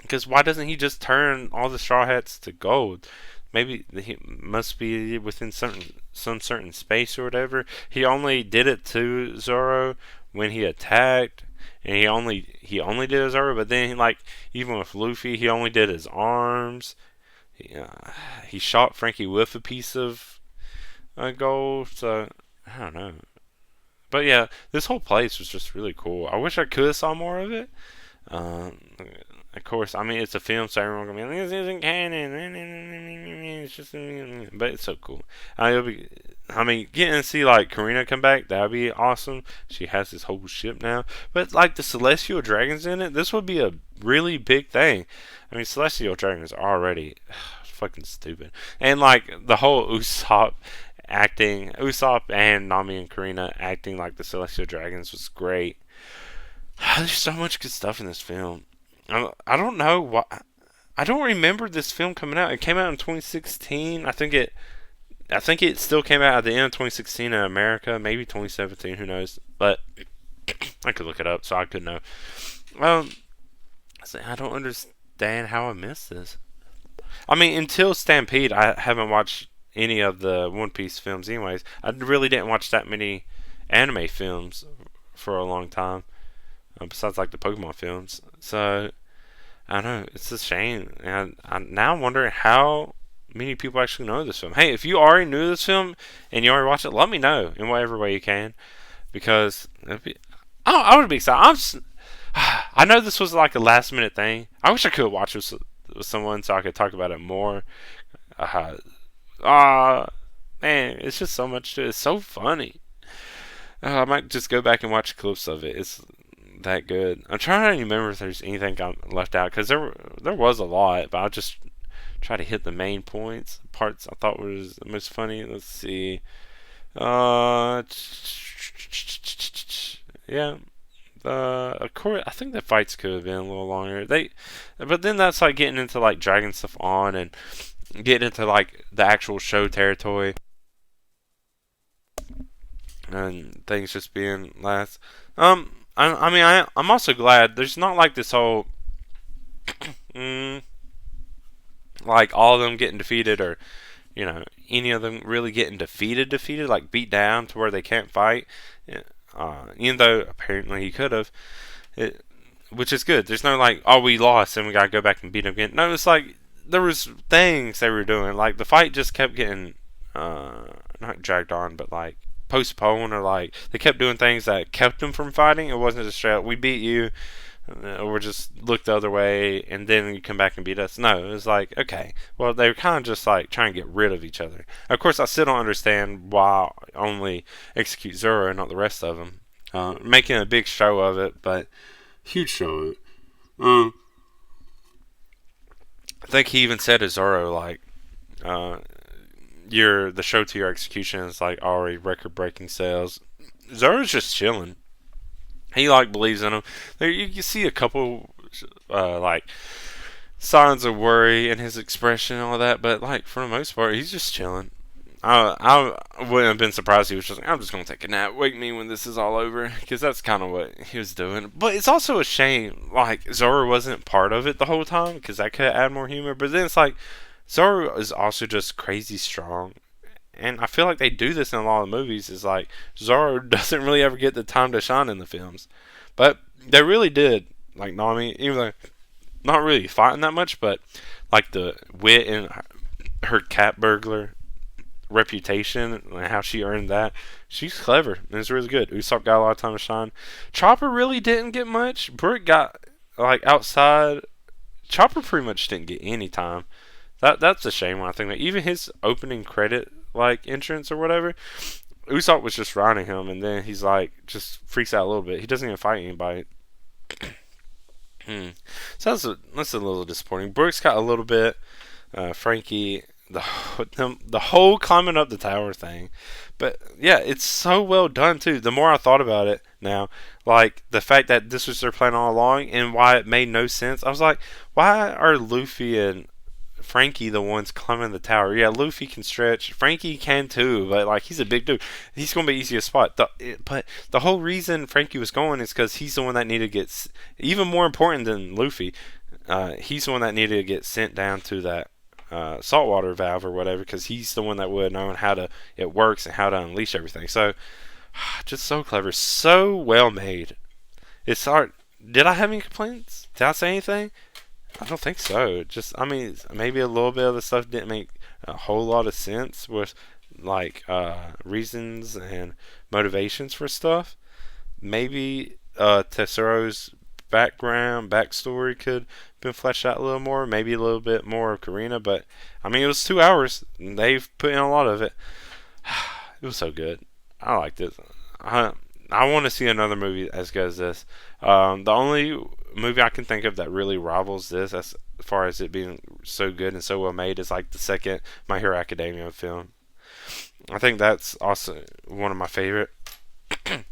Because why doesn't he just turn all the straw hats to gold? Maybe he must be within some certain space or whatever. He only did it to Zoro when he attacked, and he only did his Zoro. But then like even with Luffy, he only did his arms. He shot Frankie with a piece of gold. So I don't know. But yeah, this whole place was just really cool. I wish I could have saw more of it. Um, of course, I mean it's a film, so everyone's gonna be like, "This isn't canon." It's just, but it's so cool. I mean, getting to see like Karina come back, that'd be awesome. She has this whole ship now, but like the celestial dragons in it, this would be a really big thing. I mean, celestial dragons are already fucking stupid, and like the whole Usopp and Nami and Karina acting like the celestial dragons was great. There's so much good stuff in this film. I don't know why. I don't remember this film coming out. It came out in 2016. I think it still came out at the end of 2016 in America, maybe 2017. Who knows? But I could look it up, so I could know. Um, I don't understand how I missed this. I mean, until Stampede, I haven't watched any of the One Piece films. Anyways, I really didn't watch that many anime films for a long time. Besides like the Pokemon films. So I don't know. It's a shame. And now I'm wondering how many people actually know this film. Hey, if you already knew this film and you already watched it, let me know in whatever way you can. Because I would be excited. I know this was like a last minute thing. I wish I could watch this with someone so I could talk about it more. Uh, Man, it's just so much to it. It's so funny. I might just go back and watch clips of it. It's that good. I'm trying to remember if there's anything I left out because there was a lot, but I'll just try to hit the main parts I thought was the most funny. Let's see. Uh, yeah. Of course, I think the fights could have been a little longer. But then that's like getting into like dragging stuff on and getting into like the actual show territory and things just being last. I mean, I'm also glad there's not like this whole, mm, like all of them getting defeated or, any of them really getting defeated, like beat down to where they can't fight. Yeah, even though apparently he could have, which is good. There's no like, oh, we lost and we gotta go back and beat them again. No, it's like there was things they were doing. Like the fight just kept getting, not dragged on, but like postponed or like they kept doing things that kept them from fighting. It wasn't just straight up, we beat you, or just look the other way and then you come back and beat us. No, it was like, okay, well they were kind of just like trying to get rid of each other. Of course, I still don't understand why only execute Zoro and not the rest of them. Making a big show of it, but huge show of it. I think he even said to Zoro like, the show to your execution is like already record breaking sales. Zoro's just chilling. He like believes in him. There you see a couple like signs of worry in his expression and all that, but like for the most part, he's just chilling. I wouldn't have been surprised if he was just like, I'm just gonna take a nap. Wake me when this is all over, because that's kind of what he was doing. But it's also a shame like Zoro wasn't part of it the whole time, because that could add more humor. But then it's like Zoro is also just crazy strong. And I feel like they do this in a lot of movies. Is like Zoro doesn't really ever get the time to shine in the films, but they really did. Like Nami, even though not really fighting that much, but like the wit in her cat burglar reputation and how she earned that. She's clever and it's really good. Usopp got a lot of time to shine. Chopper really didn't get much. Brook got like outside. Chopper pretty much didn't get any time. That's a shame when I think that even his opening credit like entrance or whatever, Usopp was just riding him, and then he's like just freaks out a little bit. He doesn't even fight anybody. So that's a little disappointing. Brooks got a little bit. Frankie, the whole climbing up the tower thing, but yeah, it's so well done too. The more I thought about it now, like the fact that this was their plan all along, and why it made no sense. I was like, why are Luffy and Frankie the ones climbing the tower? Yeah, Luffy can stretch. Frankie can too, but like he's a big dude. He's gonna be easy to spot. But the whole reason Frankie was going is because he's the one that needed to get even more important than Luffy. He's the one that needed to get sent down to that saltwater valve or whatever, because he's the one that would have known how it works and how to unleash everything. So just so clever, so well made. It's hard. Did I have any complaints? Did I say anything? I don't think so. Just, I mean, maybe a little bit of the stuff didn't make a whole lot of sense with, like, reasons and motivations for stuff. Maybe Tessero's backstory could have been fleshed out a little more. Maybe a little bit more of Karina. But, I mean, it was 2 hours. And they've put in a lot of it. It was so good. I liked it. I want to see another movie as good as this. The only movie I can think of that really rivals this as far as it being so good and so well made is like the second My Hero Academia film. I think that's also one of my favorite.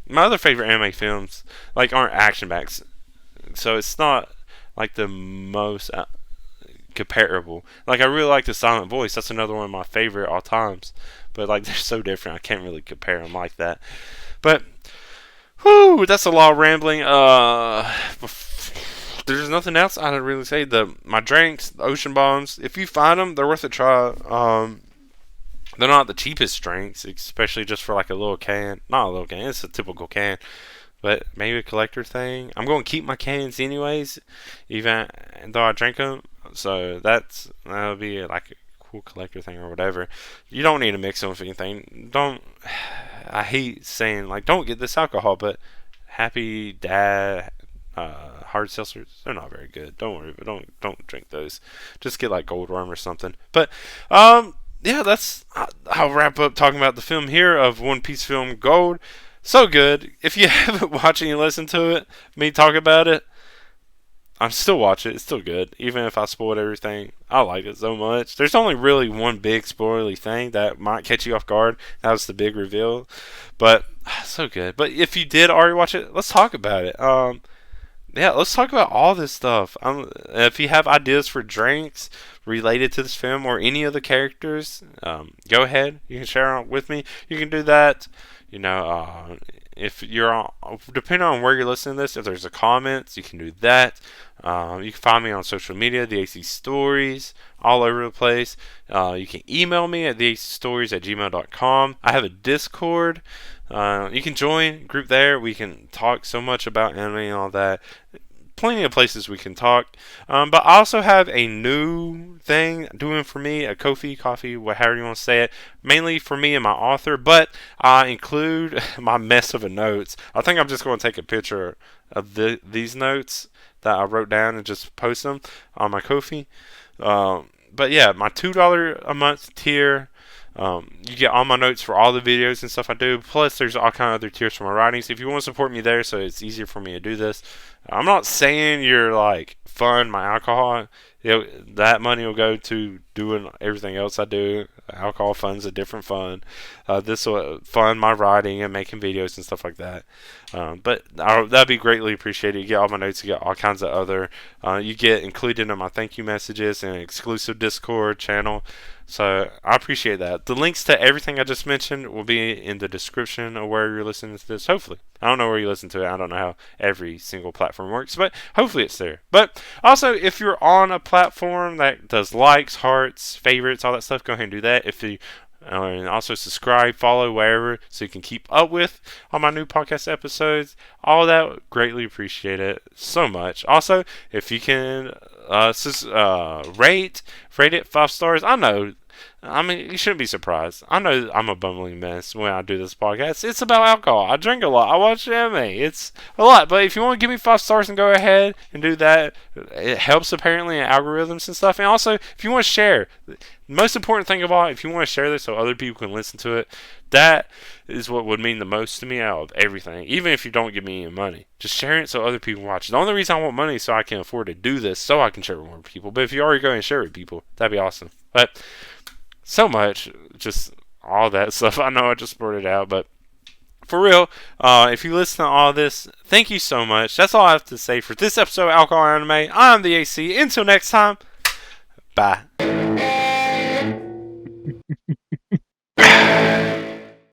My other favorite anime films like aren't action backs, so it's not like the most comparable. Like I really like The Silent Voice. That's another one of my favorite all times. But like they're so different, I can't really compare them like that. But whew, that's a lot of rambling. There's nothing else I'd really say. My drinks, the ocean bombs, if you find them, they're worth a try. They're not the cheapest drinks, especially just for like a little can. Not a little can, it's a typical can. But maybe a collector thing. I'm going to keep my cans anyways, even though I drink them. So that'll be like a cool collector thing or whatever. You don't need to mix them with anything. I hate saying like don't get this alcohol, but Happy Dad hard seltzers, they're not very good. Don't worry, but don't drink those. Just get like Gold Worm or something. But yeah, I'll wrap up talking about the film here of One Piece film Gold. So good. If you haven't watched and you listen to it, me talk about it, I'm still watching it. It's still good, even if I spoiled everything. I like it so much. There's only really one big spoilery thing that might catch you off guard. That was the big reveal, but so good. But if you did already watch it, let's talk about it. Yeah, let's talk about all this stuff. If you have ideas for drinks related to this film or any of the characters, go ahead. You can share it with me. You can do that. You know, if you're on, depending on where you're listening to this, if there's a comments, you can do that. You can find me on social media, the AC Stories, all over the place. You can email me at theacstories@gmail.com. I have a Discord. You can join group there. We can talk so much about anime and all that. Plenty of places we can talk. But I also have a new thing doing for me, a Ko-fi, coffee, however you want to say it. Mainly for me and my author, but I include my mess of a notes. I think I'm just going to take a picture of these notes that I wrote down and just post them on my Ko-fi. But yeah, my $2 a month tier. You get all my notes for all the videos and stuff I do. Plus, there's all kind of other tiers for my writings. If you want to support me there, so it's easier for me to do this. I'm not saying you're like fund my alcohol. That money will go to doing everything else I do. Alcohol fund's a different fund. This will fund my writing and making videos and stuff like that. But that'd be greatly appreciated. You get all my notes. You get all kinds of other. You get included in my thank you messages and an exclusive Discord channel. So I appreciate that. The links to everything I just mentioned will be in the description of where you're listening to this. Hopefully. I don't know where you listen to it. I don't know how every single platform works, but hopefully it's there. But also, if you're on a platform that does likes, hearts, favorites, all that stuff, go ahead and do that. If you and also subscribe, follow, wherever, so you can keep up with all my new podcast episodes. All that, greatly appreciate it so much. Also, if you can rate it 5 stars. I know I mean, you shouldn't be surprised. I know I'm a bumbling mess when I do this podcast. It's about alcohol. I drink a lot. I watch anime. It's a lot. But if you want to give me 5 stars and go ahead and do that, it helps apparently in algorithms and stuff. And also, if you want to share, the most important thing of all, if you want to share this so other people can listen to it, that is what would mean the most to me out of everything. Even if you don't give me any money, just share it so other people watch it. The only reason I want money is so I can afford to do this, so I can share it with more people. But if you already go and share it with people, that'd be awesome. But so much, just all that stuff. I know I just brought it out, but for real, if you listen to all this, thank you so much. That's all I have to say for this episode of Alcohol Anime. I'm the AC. Until next time, bye.